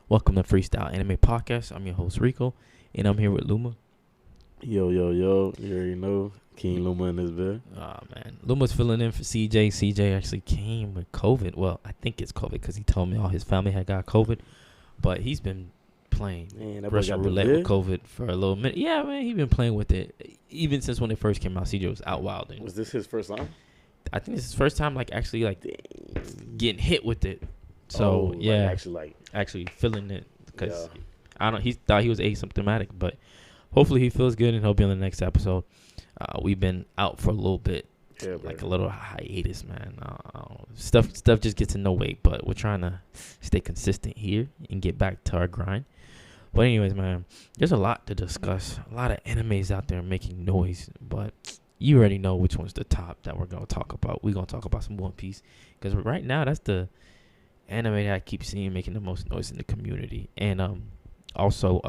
Welcome to Freestyle Anime Podcast. I'm your host Rico, and I'm here with Luma. Yo, yo, yo. You already know. King Louma in this bed. Oh man, Luma's filling in for CJ. CJ actually came with COVID. Well, I think it's COVID because he told me all his family had got COVID, but he's been playing Man, that boy Russian got the roulette with vid. COVID for a little minute. Yeah, man, he's been playing with it even since when it first came out. CJ was out wilding. Was this his first time? I think this is his first time actually Dang. getting hit with it. So Oh, like, yeah, actually, actually feeling it because yeah. I don't. He thought he was asymptomatic, but hopefully he feels good and he'll be on the next episode. We've been out for a little bit, Yeah, bro. like a little hiatus, man. Stuff just gets in the way, but we're trying to stay consistent here and get back to our grind. But anyways, man, there's a lot to discuss. A lot of animes out there making noise, but you already know which one's the top that we're gonna talk about. We're gonna talk about some One Piece because right now that's the anime that I keep seeing making the most noise in the community, and also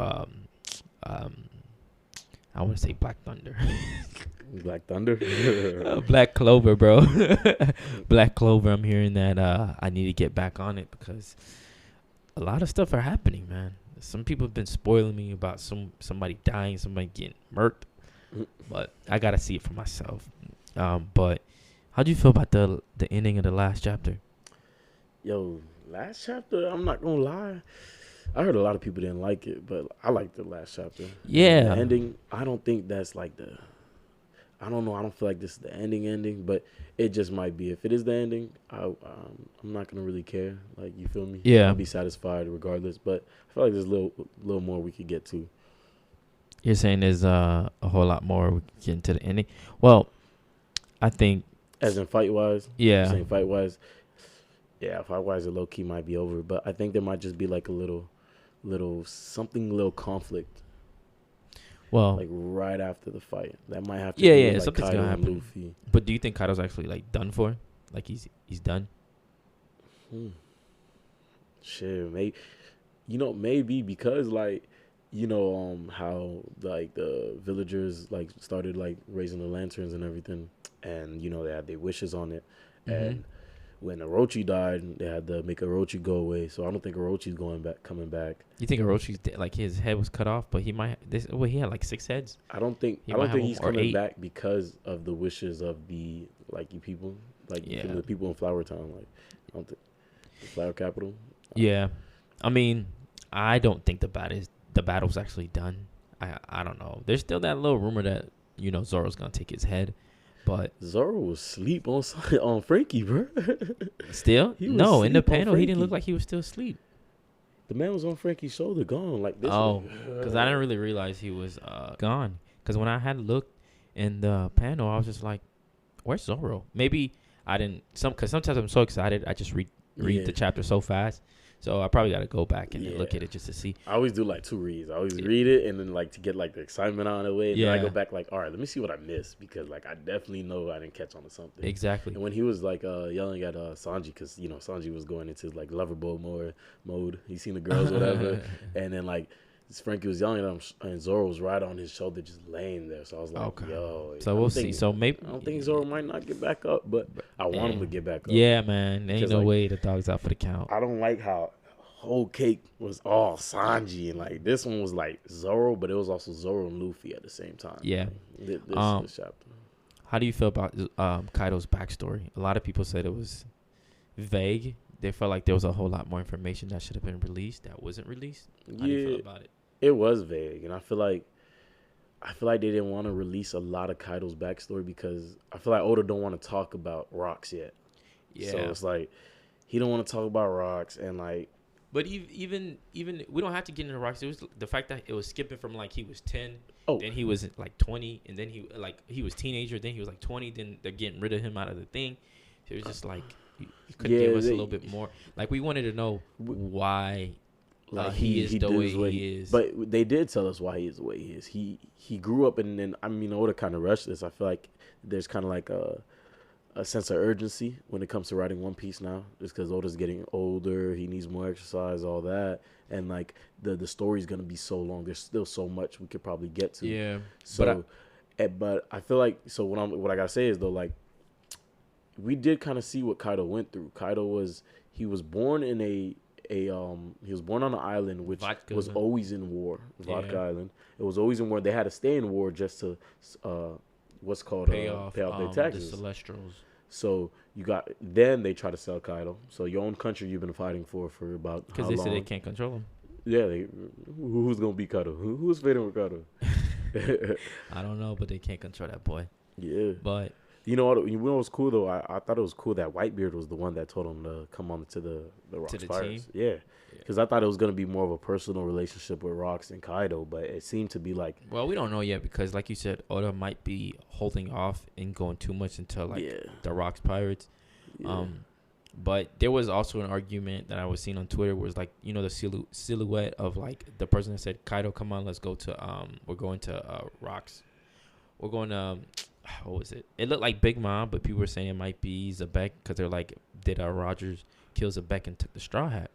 I want to say Black Thunder. Black Thunder. Black Clover, bro. Black Clover. I'm hearing that I need to get back on it because a lot of stuff are happening, man. Some people have been spoiling me about somebody dying, somebody getting murked, but I gotta see it for myself. But how do you feel about the ending of the last chapter? Yo, last chapter, I'm not going to lie. I heard a lot of people didn't like it, but I liked the last chapter. Yeah. The ending, I don't think that's like I don't know. I don't feel like this is the ending, but it just might be. If it is the ending, I'm not gonna really care. Like, you feel me? Yeah. I'll be satisfied regardless. But I feel like there's a little more we could get to. You're saying there's a whole lot more we can get into the ending. Well, I think As in fight wise, yeah. saying fight wise, yeah, fight wise, the low key might be over. But I think there might just be like a little conflict. Well, Like right after the fight, that might have to Yeah, do yeah, with like something's Kaido gonna and happen. Luffy. but do you think Kaido's actually like done for? Like he's done? Hmm. Shit, maybe because how like the villagers like started like raising the lanterns and everything, and they had their wishes on it, and when Orochi died, they had to make Orochi go away. So I don't think Orochi's coming back. You think Orochi's like his head was cut off, but he might he had like 6 heads. I don't think He might have he's or coming 8. back because of the wishes of the you people, Yeah. the people in Flower Town. Like, I don't think the Flower Capital. Yeah, I mean, I don't think the battle's actually done. I don't know. There's still that little rumor that Zoro's gonna take his head, but Zoro was asleep on on Frankie, bro. still He was no. In the asleep on panel, he didn't look Frankie. like he was still asleep. The man was on Frankie's shoulder, gone like this. Oh, because I didn't really realize he was gone. Because when I had looked in the panel, I was just like, "Where's Zoro?" Maybe I didn't. Because sometimes I'm so excited, I just read Yeah. the chapter so fast. So I probably got to go back and then look Yeah. at it just to see. I always do like 2 reads. I always Yeah. read it and then to get the excitement out of the way. And then I Yeah. go back all right, let me see what I missed because I definitely know I didn't catch on to something. Exactly. And when he was yelling at Sanji because Sanji was going into lover boy mode. He seen the girls whatever, and then Frankie was yelling at him and Zoro was right on his shoulder just laying there. So I was like, Okay. yo. So we'll see. So maybe I don't think Zoro might not get back up, but I want him to get back up. Yeah, man. Ain't Because, no way the dog's out for the count. I don't like how whole cake was all Sanji and this one was Zoro, but it was also Zoro and Luffy at the same time. Yeah. This chapter. How do you feel about Kaido's backstory? A lot of people said it was vague. They felt like there was a whole lot more information that should have been released that wasn't released. How do you feel about it? It was vague, and I feel like they didn't want to release a lot of Kaido's backstory because I feel like Oda don't want to talk about rocks yet. Yeah. So it's he don't want to talk about rocks and But even we don't have to get into rocks. It was the fact that it was skipping from he was 10, then he was 20, and then he was teenager, then he was 20, then they're getting rid of him out of the thing. So it was just you could give us a little bit more. We wanted to know why he is the way he is. But they did tell us why he is the way he is. He grew up and then Oda kind of rushed this. I feel like there's kind of a sense of urgency when it comes to writing One Piece now, just because Oda's getting older, he needs more exercise, all that, and the story's gonna be so long. There's still so much we could probably get to. Yeah. So, but I feel what I gotta say is though, we did kind of see what Kaido went through. Kaido was born in he was born on an island which Vodka. was always in war. Vodka Yeah. Island. It was always in war. They had to stay in war just to what's called Pay off their the taxes. Celestials. So then they try to sell Kaido. So your own country you've been fighting for about how Because long? they said they can't control him. Yeah, who's gonna beat Kaido? Who's fighting with Kaido? I don't know, but they can't control that boy. Yeah. But You know what? You know what's cool though? I thought it was cool that Whitebeard was the one that told him to come on to the Rocks the Pirates. team? Yeah, because I thought it was gonna be more of a personal relationship with Rocks and Kaido, but it seemed to be like, well, we don't know yet because, like you said, Oda might be holding off and going too much into the Rocks Pirates. yeah. But there was also an argument that I was seeing on Twitter was like, you know, the silhouette of like the person that said, Kaido, come on, let's go to we're going to Rocks. We're going to what was it? It looked like Big Mom, but people were saying it might be Zebek because they're like, did Rogers kill Zebek and took the straw hat?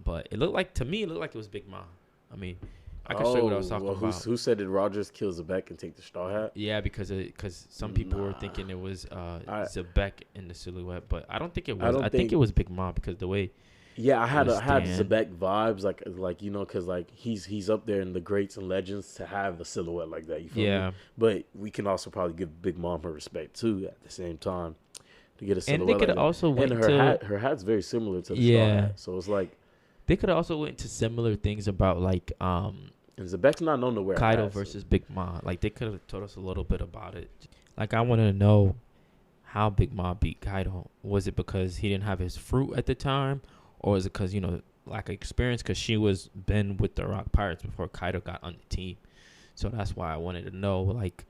But it looked like, to me, it looked like it was Big Mom. I mean, I can show you what I was talking about. Who said that Rogers kills Zebek and take the straw hat? Yeah, because some people were thinking it was Zebek in the silhouette, but I don't think it was. I think it was Big Mom because the way. Yeah, I had Zebek vibes, like you know, because like he's up there in the greats and legends to have a silhouette like that. You feel me? But we can also probably give Big Mom her respect too at the same time to get a silhouette. And they could like also went and her hat's very similar to the straw hat, so it's like they could also went to similar things about like and Zebek's not known to wear Kaido hats, versus Big Mom. Like they could have told us a little bit about it. Like I want to know how Big Mom beat Kaido. Was it because he didn't have his fruit at the time? Or is it because, you know, lack of experience? Because she was been with the Rock Pirates before Kaido got on the team. So that's why I wanted to know, like,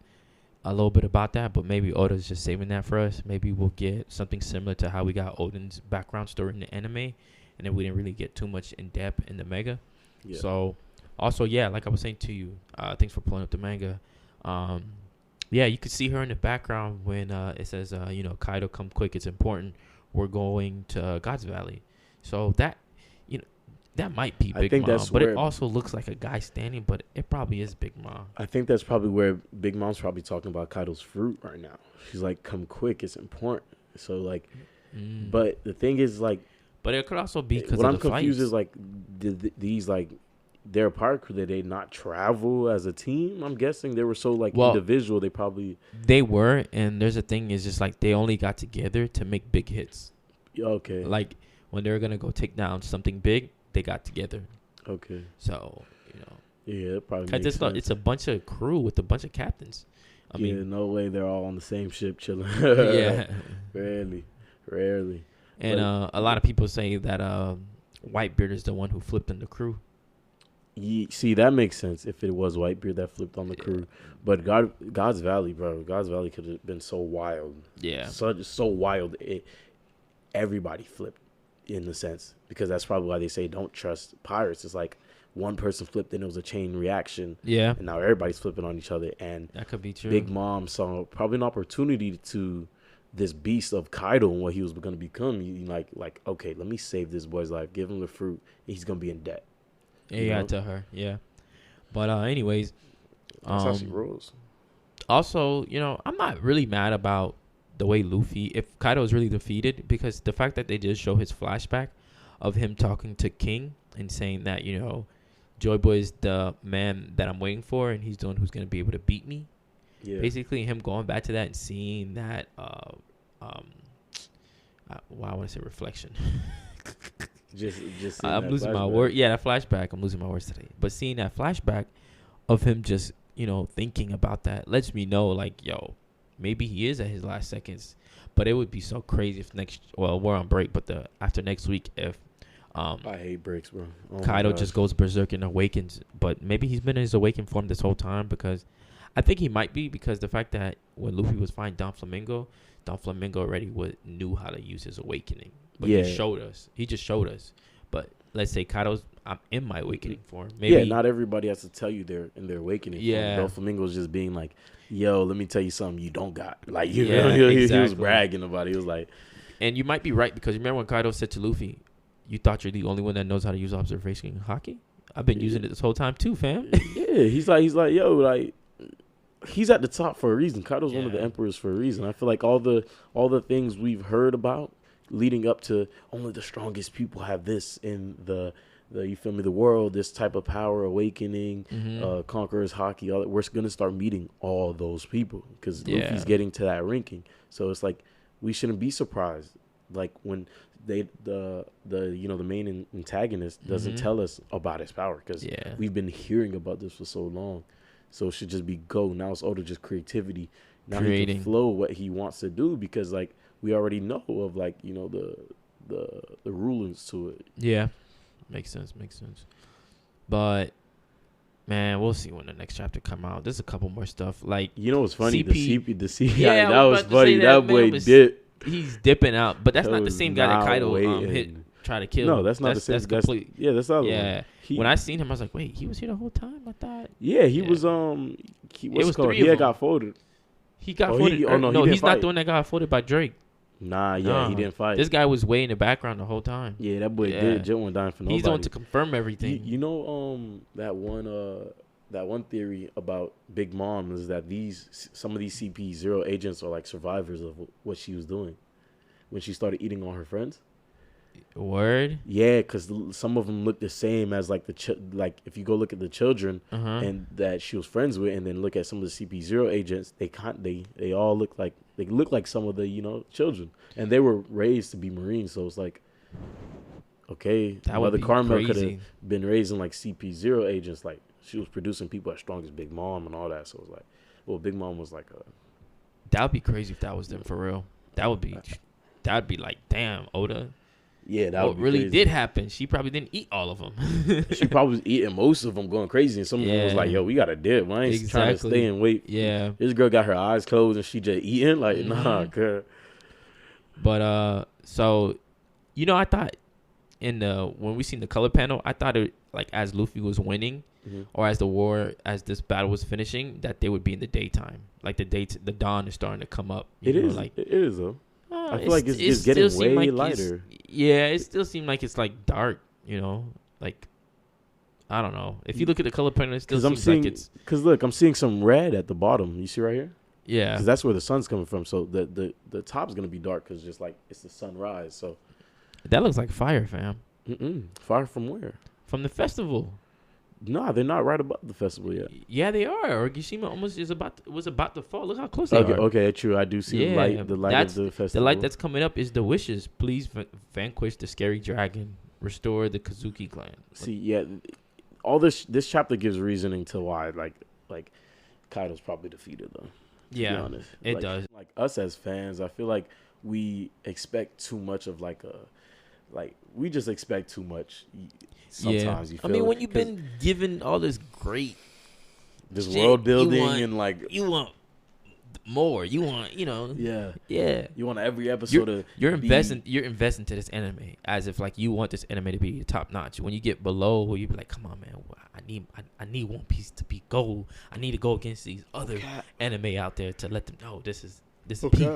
a little bit about that. But maybe Oda's just saving that for us. Maybe we'll get something similar to how we got Odin's background story in the anime. And then we didn't really get too much in depth in the manga. Yeah. So, also, yeah, like I was saying to you, thanks for pulling up the manga. Yeah, you could see her in the background when it says, you know, Kaido, come quick. It's important. We're going to God's Valley. So that, you know, that might be Big Mom, but it also looks like a guy standing, but it probably is Big Mom. I think that's probably where Big Mom's probably talking about Kaido's fruit right now. She's like, come quick, it's important. So, like, but the thing is, like... But it could also be because what of I'm the confused fights. is, like, these, like, their part crew, did they not travel as a team? I'm guessing they were so, like, individual, they probably... They were, and there's a thing is just, like, they only got together to make big hits. Okay. Like... When they were going to go take down something big, they got together. Okay. So, you know. Yeah, it probably makes sense. It's a bunch of crew with a bunch of captains. I mean, no way they're all on the same ship chilling. Yeah. Rarely. And a lot of people say that Whitebeard is the one who flipped on the crew. See, that makes sense if it was Whitebeard that flipped on the crew. But God's Valley, bro. God's Valley could have been so wild. Yeah. So wild. Everybody flipped. In the sense, because that's probably why they say don't trust pirates. It's like one person flipped and it was a chain reaction. Yeah. And now everybody's flipping on each other. And that could be true. Big Mom saw probably an opportunity to this beast of Kaido and what he was going to become. Like, okay, let me save this boy's life. Give him the fruit. He's going to be in debt. Yeah, to her. Yeah. But anyways. That's how she rolls. Also, you know, I'm not really mad about the way Luffy, if Kaido is really defeated, because the fact that they did show his flashback of him talking to King and saying that, you know, Joy Boy is the man that I'm waiting for and he's the one who's going to be able to beat me. Yeah. Basically, him going back to that and seeing that, I want to say reflection. just I'm losing my word. Yeah, that flashback. I'm losing my words today. But seeing that flashback of him just, you know, thinking about that lets me know, like, yo, maybe he is at his last seconds, but it would be so crazy if we're on break, but after next week, if I hate breaks, bro. Kaido just goes berserk and awakens, but maybe he's been in his awakened form this whole time, because I think he might be, because the fact that when Luffy was fighting Don Flamingo already knew how to use his awakening, but he just showed us. But let's say Kaido's, I'm in my awakening form. Maybe not everybody has to tell you they're in their awakening form. Don Flamingo's just being like, yo, let me tell you something you don't got. Like, you know, he was bragging about it. He was like... And you might be right, because remember when Kaido said to Luffy, you thought you're the only one that knows how to use observation haki? I've been using it this whole time too, fam. Yeah, he's like, yo, like, he's at the top for a reason. Kaido's one of the emperors for a reason. I feel like all the things we've heard about leading up to only the strongest people have this in the you feel me, the world, this type of power, awakening, conquerors, hockey, all that. We're gonna start meeting all those people because Luffy's getting to that ranking. So it's like we shouldn't be surprised, like when the main antagonist doesn't tell us about his power because we've been hearing about this for so long. So it should just be go. Now it's Oda just creativity. Now he can flow what he wants to do because like we already know of like the rulings to it. Yeah, makes sense. But man, we'll see when the next chapter come out. There's a couple more stuff like what's funny, the CP yeah, that was funny. That boy he's dipping out, but that's not the same guy that Kaido try to kill. No, that's not the same. That's complete. That's not. Yeah. When I seen him, I was like, wait, he was here the whole time. I thought. Yeah, he was. It was called. He had got folded. He got folded. He's not the one that got folded by Drake. Nah, he didn't fight. This guy was way in the background the whole time. Yeah, that boy did. Jit wasn't dying for nobody. He's the one to confirm everything. You know, that one theory about Big Mom is that some of these CP0 agents are like survivors of what she was doing when she started eating all her friends. Word? Yeah, because some of them look the same as like like if you go look at the children and that she was friends with, and then look at some of the CP0 agents, they all look like some of the children, and they were raised to be Marines, so it's like okay, Mother Karma could have been raising like CP0 agents, like she was producing people as strong as Big Mom and all that, so it was like, well, Big Mom was like that would be crazy if that was them for real. That'd be like, damn, Oda. Yeah, that what really did happen. She probably didn't eat all of them. She probably was eating most of them, going crazy, and some of them was like, "Yo, we got to dip. I ain't trying to stay and wait." Yeah, this girl got her eyes closed and she just eating like, nah, good. But so, I thought when we seen the color panel, I thought it like as Luffy was winning, or as this battle was finishing, that they would be in the daytime, like the dawn is starting to come up. It is though. I feel like it's getting way lighter. It still seemed like it's like dark, like I don't know. If you look at the color panel, it still seems like it's. Because look, I'm seeing some red at the bottom. You see right here? Yeah. Because that's where the sun's coming from. So the top's gonna be dark because just like it's the sunrise. So that looks like fire, fam. Fire from where? From the festival. No, they're not right above the festival yet. Yeah, they are. Orgashima almost was about to fall. Look how close they are. Okay, true. I do see the light of the festival. The light that's coming up is the wishes. Please vanquish the scary dragon. Restore the Kazuki clan. See, all this chapter gives reasoning to why like Kaido's probably defeated though. Yeah, to be honest. It does. Like us as fans, I feel like we expect too much of we just expect too much. Sometimes you feel. I mean, when you've been given all this great, this world building you want more. You want, yeah. You want every episode you're investing to this anime as if like you want this anime to be top notch. When you get below, you be like, come on, man, I need One Piece to be gold. I need to go against these other anime out there to let them know this is peak.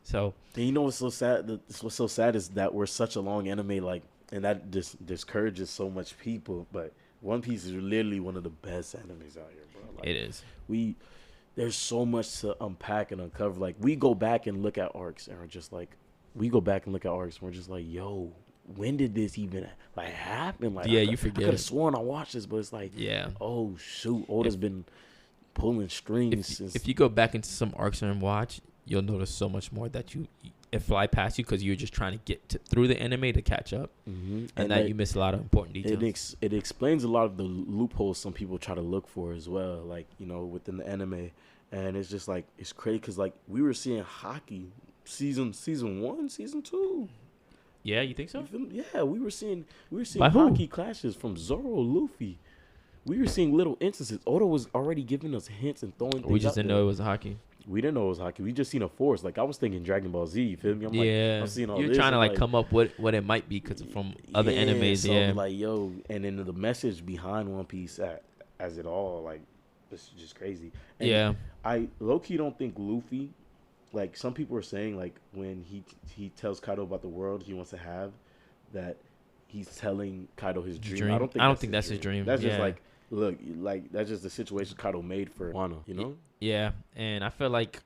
So, and you know what's so sad? What's so sad is that we're such a long anime, like. And that just discourages so much people. But One Piece is literally one of the best animes out here, bro. Like, it is. There's so much to unpack and uncover. Like, we go back and look at arcs and we're just like, yo, when did this even happen? Like, you forget. I could have sworn I watched this, but it's like, oh shoot, Oda's been pulling strings. If you go back into some arcs and watch, you'll notice so much more that it fly past you because you're just trying to get through the anime to catch up, and that you miss a lot of important details. It explains a lot of the loopholes some people try to look for as well, like within the anime, and it's just like it's crazy because like we were seeing hockey season 1, season 2. Yeah, you think so? Yeah, we were seeing hockey clashes from Zoro, Luffy. We were seeing little instances. Oda was already giving us hints and throwing things. We just didn't know it was hockey. We didn't know it was hockey. We just seen a force. Like I was thinking Dragon Ball Z. You feel me? I'm seeing all you're this. You're trying to come up with what it might be because from other animes. So yeah. Like and then the message behind One Piece as it all, like it's just crazy. And I low key don't think Luffy, like some people are saying, like when he tells Kaido about the world he wants to have, that he's telling Kaido his dream. I don't think that's his dream. That's just like. Look, like that's just the situation Kaido made for Wano, Yeah, and I feel like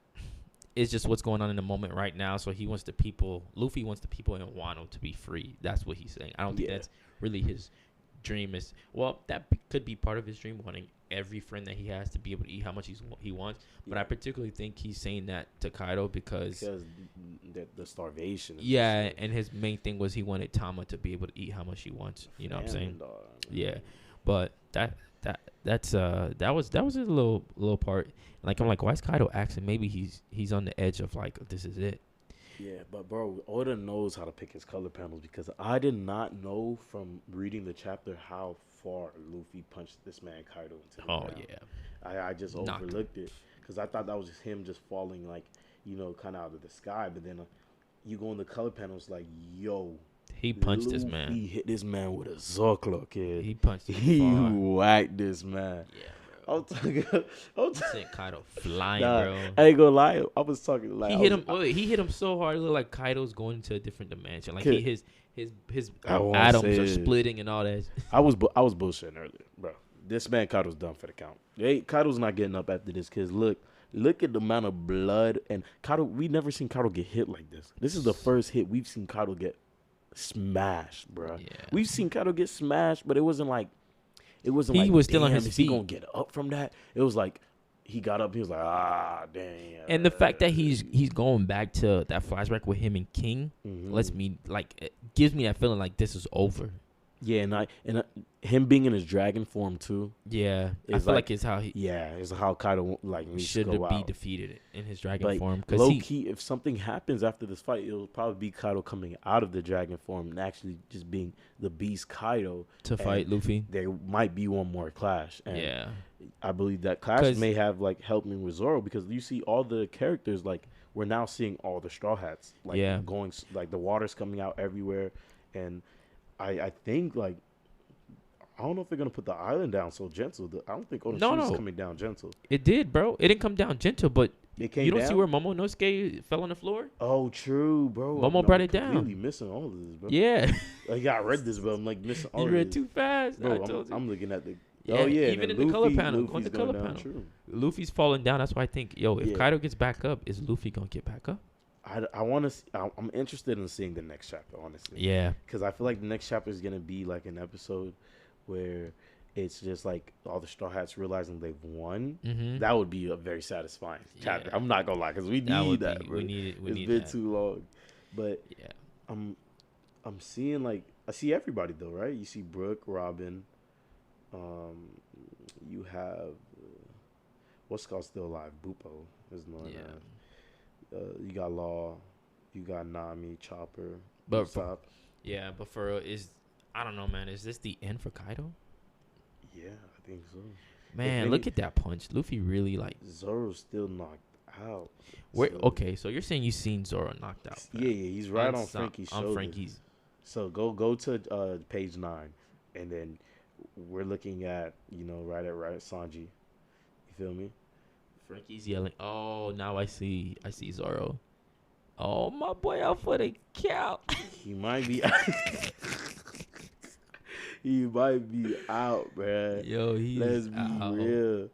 it's just what's going on in the moment right now. So he wants the people. Luffy wants the people in Wano to be free. That's what he's saying. I don't think that's really his dream. Is well, that could be part of his dream, wanting every friend that he has to be able to eat how much he wants. But I particularly think he's saying that to Kaido because the starvation. Yeah, and his main thing was he wanted Tama to be able to eat how much he wants. You know what I'm saying? Yeah, but that was a little part. Like I'm like, why is Kaido acting? Maybe he's on the edge of like, this is it. Yeah, but bro, Oda knows how to pick his color panels because I did not know from reading the chapter how far Luffy punched this man Kaido into the ground. Yeah, I just overlooked it because I thought that was just him just falling like, kind of out of the sky. But then you go in the color panels like, yo, he punched this man. He hit this man with a Zorklo, kid. He punched him. He whacked this man. Yeah. I'm talking. Sent Kaido flying, bro. I ain't gonna lie. I was talking like he hit him so hard. It looked like Kaido's going into a different dimension. Like his atoms are splitting and all that. I was bullshitting earlier, bro. This man Kaido's done for the count. Kaido's not getting up after this. Cause look at the amount of blood and Kaido. We never seen Kaido get hit like this. This is the first hit we've seen Kaido get smashed, bro. Yeah. We've seen Kaido get smashed, but it wasn't like. He was still on his feet. Is he gonna get up from that? It was like he got up. He was like, damn. And the fact that he's going back to that flashback with him and King it gives me that feeling like this is over. Yeah, and him being in his dragon form too. Yeah, I feel like it's how he. Yeah, it's how Kaido should be defeated in his dragon form. Low key, if something happens after this fight, it'll probably be Kaido coming out of the dragon form and actually just being the beast Kaido to fight Luffy. There might be one more clash. And yeah, I believe that clash may have helped me with Zoro because you see all the characters we're now seeing all the Straw Hats going the water's coming out everywhere and. I think I don't know if they're gonna put the island down so gentle. I don't think Onoshi's coming down gentle. It did, bro. It didn't come down gentle, but it came you don't down? see where Momonosuke fell on the floor? Oh, true, bro. Momo brought it down. Completely missing all of this, bro. Yeah, I read this, but I'm missing all of this. You read too fast, bro. I'm looking at the. Yeah, even in the color panel. Luffy's on the color panel, true. Luffy's falling down. That's why I think, if Kaido gets back up, is Luffy gonna get back up? I'm interested in seeing the next chapter, honestly. Yeah. Because I feel like the next chapter is going to be like an episode where it's just like all the Straw Hats realizing they've won. Mm-hmm. That would be a very satisfying chapter. I'm not going to lie because we need that. Bro. It's been too long. But yeah, I'm seeing I see everybody though, right? You see Brooke, Robin. You have, what's called still alive? Bupo is not. Yeah. You got Law, you got Nami, Chopper, Usopp. Yeah, but for real, I don't know, man. Is this the end for Kaido? Yeah, I think so. Man, look at that punch. Luffy really Zoro's still knocked out. Okay, so you're saying you've seen Zoro knocked out? Man. Yeah, he's right on Frankie's shoulder. On Frankie's. So go to page 9, and then we're looking at right at Sanji. You feel me? Frankie's yelling. Oh, now I see Zoro. Oh, my boy out for the count. He might be out. He might be out, man. Yo, let's be real.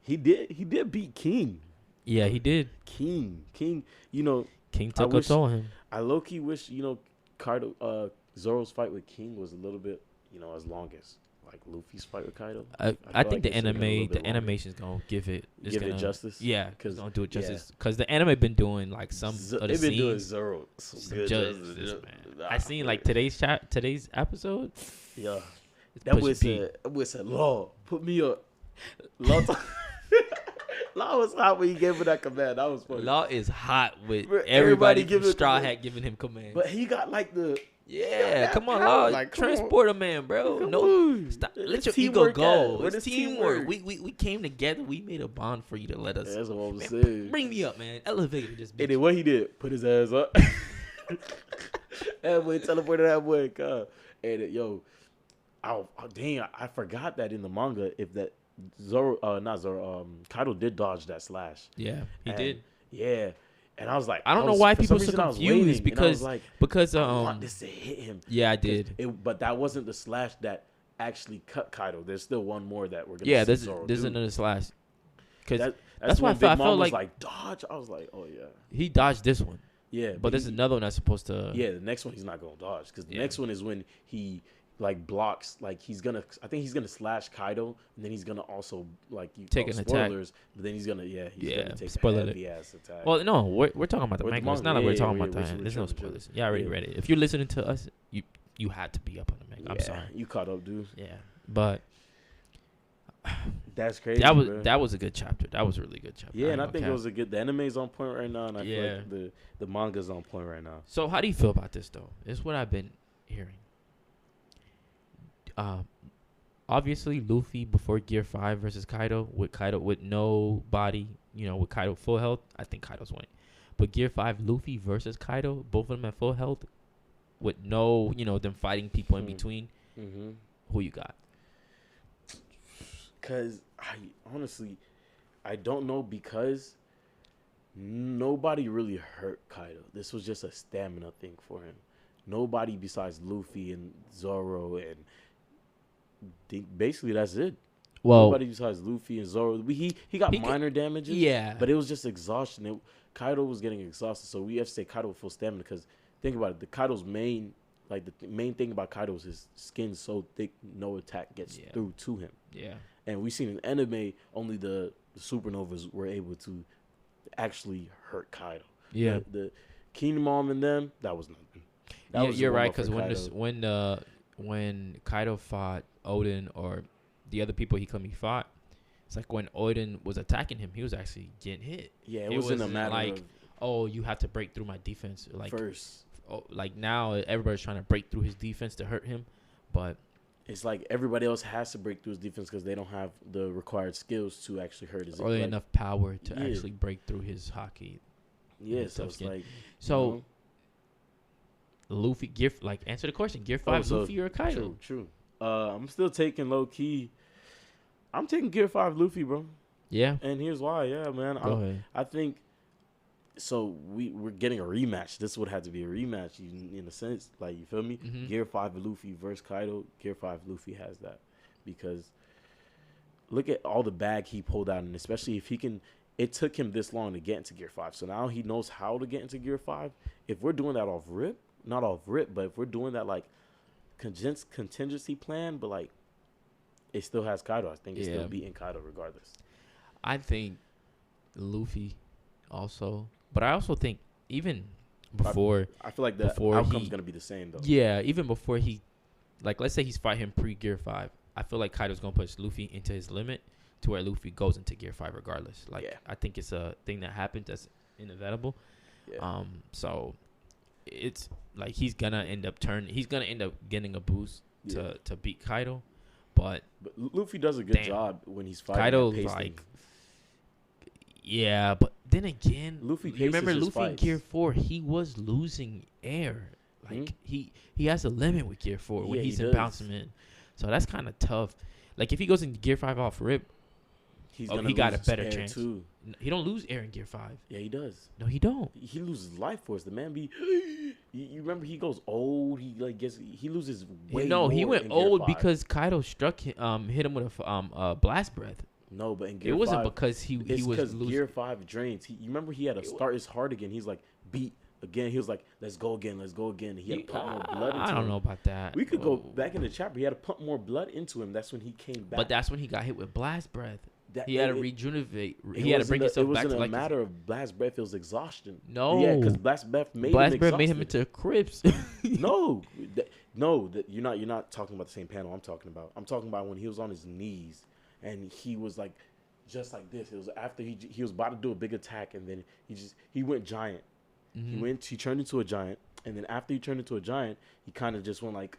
He did beat King. Yeah, he did. King. King took a toll on him. I low key wish Kaido Zoro's fight with King was a little bit as long as Luffy's fight with Kaido. I think the animation's gonna give it justice. Yeah, because gonna do it justice. Because the anime been doing some of the they've been doing scenes. Zoro Some justice, man. I seen today's episode. Yeah, that was a Law. Put me up. Law. Law was hot when he gave him that command. That was funny. Law is hot with everybody giving Straw Hat giving him command. But he got the. Yeah, come on, Law. Transport a man, bro. No, stop. Let your ego go. It's teamwork. We came together. We made a bond for you to let us. That's what I'm saying. Bring me up, man. Elevate this bitch. And then what he did, put his ass up. That boy teleported that boy. God. And damn, I forgot that in the manga if that Kaido did dodge that slash. Yeah, he did. Yeah. And I was like, I don't know why people are so confused because I want this to hit him. Yeah, I did. But that wasn't the slash that actually cut Kaido. There's still one more that we're gonna. Yeah, there's another slash. Because That's why when I Big felt Mom was like like dodge. I was like, oh yeah, he dodged this one, yeah. but there's another one that's supposed to. Yeah, the next one he's not gonna dodge because the Yeah. next one is when he like blocks. Like he's gonna. I think he's gonna slash Kaido, and then he's gonna also like Take an attack. spoilers. But then he's gonna take spoiler a alert. heavy ass attack. Well, no, we're talking about the Or the manga. It's not manga. like we're Yeah, talking yeah, about we're that. There's no true. spoilers. Yeah, I already Yeah. read it. If you're listening to us, you had to be up on the manga. I'm sorry. You caught up, dude. Yeah, but That's crazy. that bro. was a good chapter. That was a really good chapter. Yeah, and I think it was a good. The anime's on point right now, and I feel Yeah. like the manga's on point right now. So how do you feel about this though? It's what I've been hearing. Obviously Luffy before Gear 5 versus Kaido with no body, with Kaido full health, I think Kaido's winning. But Gear 5 Luffy versus Kaido, both of them at full health with no, them fighting people in between. Mm-hmm. Who you got? Cause I don't know because nobody really hurt Kaido. This was just a stamina thing for him. Nobody besides Luffy and Zoro and basically that's it. Well, nobody besides Luffy and Zoro. He got minor damages. Yeah, but it was just exhaustion. Kaido was getting exhausted, so we have to say Kaido with full stamina because think about it. The main thing about Kaido is his skin's so thick, no attack gets through to him. Yeah. And we've seen in anime, only the supernovas were able to actually hurt Kaido. Yeah. The King Mom and them, that was nothing. You're right, because when Kaido fought Odin or the other people he fought, it's like when Odin was attacking him, he was actually getting hit. Yeah, it wasn't a matter like, of oh, you have to break through my defense. Like first. Oh, like now everybody's trying to break through his defense to hurt him, but it's like everybody else has to break through his defense because they don't have the required skills to actually hurt his. Or enough power to actually break through his hockey. Yeah, so it's like Luffy, answer the question: Gear 5, Luffy or Kaido? True. I'm still taking low key. I'm taking Gear 5 Luffy, bro. Yeah. And here's why. Yeah, man. Go ahead. I think. So we're getting a rematch. This would have to be a rematch in a sense. Like, you feel me? Mm-hmm. Gear 5 Luffy versus Kaido. Gear 5 Luffy has that. Because look at all the bag he pulled out. And especially if he can... It took him this long to get into Gear 5. So now he knows how to get into Gear 5. If we're doing that off rip, not off rip, but if we're doing that, like, contingency plan, but, like, it still has Kaido. I think it's still beating Kaido regardless. I think Luffy also... But I also think even before... I feel like the outcome's going to be the same, though. Yeah, even before he... Like, let's say he's fighting him pre-Gear 5. I feel like Kaido's going to push Luffy into his limit to where Luffy goes into Gear 5 regardless. Like, I think it's a thing that happens that's inevitable. Yeah. So, it's like he's going to end up getting a boost to beat Kaido. But Luffy does a good job when he's fighting. Kaido, like... Yeah, but then again, Luffy. You remember Luffy in Gear 4? He was losing air. Like he has a limit with Gear 4 when he's in bouncing in. So that's kind of tough. Like if he goes into Gear 5 off rip, he got a better chance. Too. He don't lose air in Gear 5. Yeah, he does. No, he don't. He loses life force. The man be. You remember he goes old. He loses weight. No, he went old because Kaido hit him with a blast breath. No, but in Gear 5... It wasn't because he was losing. Gear 5 drains. You remember he had to start his heart again. He's like, beat again. He was like, let's go again. He had to pump more blood into him. I don't know about that. We could go back in the chapter. He had to pump more blood into him. That's when he came back. But that's when he got hit with blast breath. He had to rejuvenate. He had to bring himself back to It wasn't a matter of blast breath. It was exhaustion. No. Yeah, because blast breath made him into Crips. No. You're not talking about the same panel I'm talking about. I'm talking about when he was on his knees. And he was like, just like this. It was after he was about to do a big attack, and then he went giant. Mm-hmm. He turned into a giant, and then after he turned into a giant, he kind of just went like.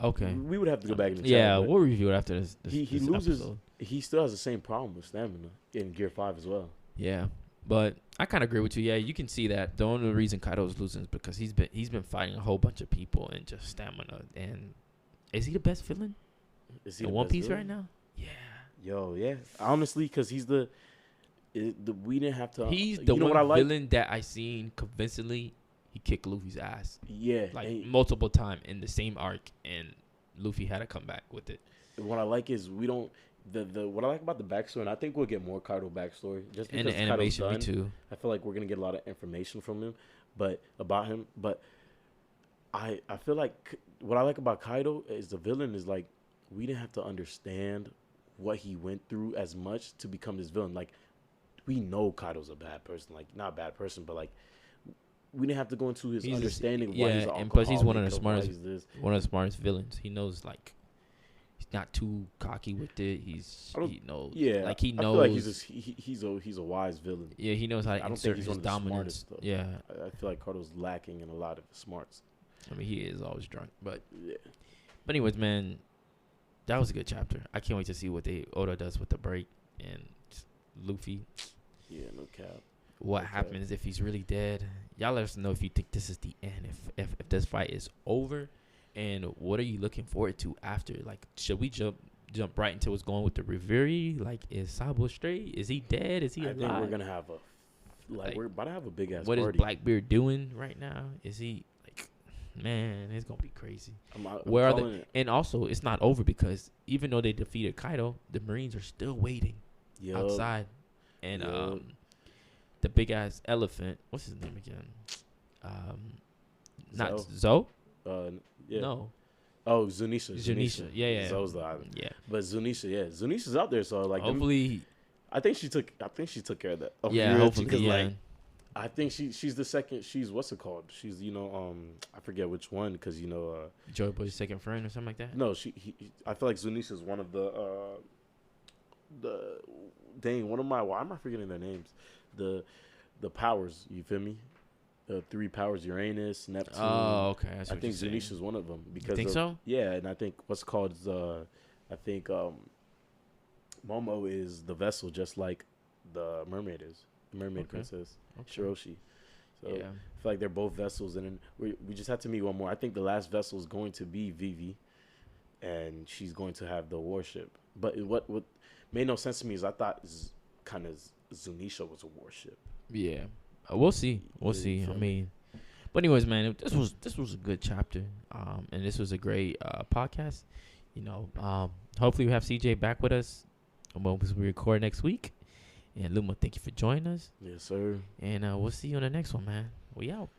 Okay. We would have to go back in the chat. Yeah, we'll review it after this. He loses. Episode. He still has the same problem with stamina in Gear 5 as well. Yeah, but I kind of agree with you. Yeah, you can see that the only reason Kaido's losing is because he's been fighting a whole bunch of people and just stamina. And is he the best villain? Is he in One Piece villain? Right now? Yeah. Yo, yeah. Honestly, because he's we didn't have to. He's the one villain that I seen convincingly. He kicked Luffy's ass. Yeah. Like multiple times in the same arc, and Luffy had to come back with it. What I like is The what I like about the backstory, and I think we'll get more Kaido backstory just And because the Kaido's animation, me done. too. I feel like we're gonna get a lot of information from him, but about him. But I feel like what I like about Kaido is the villain is like we didn't have to understand what he went through as much to become this villain. Like we know Kaido's a bad person, like not a bad person, but like we didn't have to go into his He's understanding why he's an and plus he's one of the alcoholic or why smartest, he's this. villains. He knows like he's not too cocky with it. He knows, Yeah, like he I knows. feel like he's a wise villain. Yeah, he knows how to I don't insert think he's his one of the dominance. smartest though. Yeah, I feel like Kaido's lacking in a lot of smarts. I mean he is always drunk, but Yeah. anyways, man, that was a good chapter. I can't wait to see what Oda does with the break and Luffy. Yeah, no cap. What Okay. happens if he's really dead? Y'all let us know if you think this is the end. If this fight is over, and what are you looking forward to after? Like, should we jump right into what's going with the Reveri? Like, is Sabo straight? Is he dead? Is he I alive? think we're gonna have Like, we're about to have a big ass what party. is Blackbeard doing right now? Is he like, man? It's gonna be crazy. I'm Where are calling they? it. And also, it's not over because even though they defeated Kaido, the Marines are still waiting Yup. outside, and Yup. the big ass elephant. What's his name again? Not Zoe? Zoe. Yeah. No, Oh, Zunisha. Zunisha. Yeah. Zoe's the island. Yeah. But Zunisha, yeah, Zunisha's out there. So like, Hopefully, I think she took care of that. Of yeah. Urachi, Hopefully, 'cause, yeah. like, I think she's the second. She's what's it called? She's I forget which one because Joy Boy's second friend or something like that. no, I feel like Zunisha's one of one of my, why am I forgetting their names? The powers, you feel me? The three powers: Uranus, Neptune. Oh, okay. That's I what think you're saying. Zunisha's one of them You because think so? yeah, and I think what's called I think Momo is the vessel, just like the mermaid is, the mermaid Okay. princess Okay. Shiroshi. So Yeah. I feel like they're both vessels, and then we just have to meet one more. I think the last vessel is going to be Vivi, and she's going to have the warship. But what made no sense to me is I thought kind of Zunisha was a warship. Yeah. We'll see. We'll Yeah, see. you I feel me? mean, but anyways, man, this was a good chapter. And this was a great podcast. Hopefully we have CJ back with us when we record next week. And Luma, thank you for joining us. Yes, sir. And we'll see you on the next one, man. We out.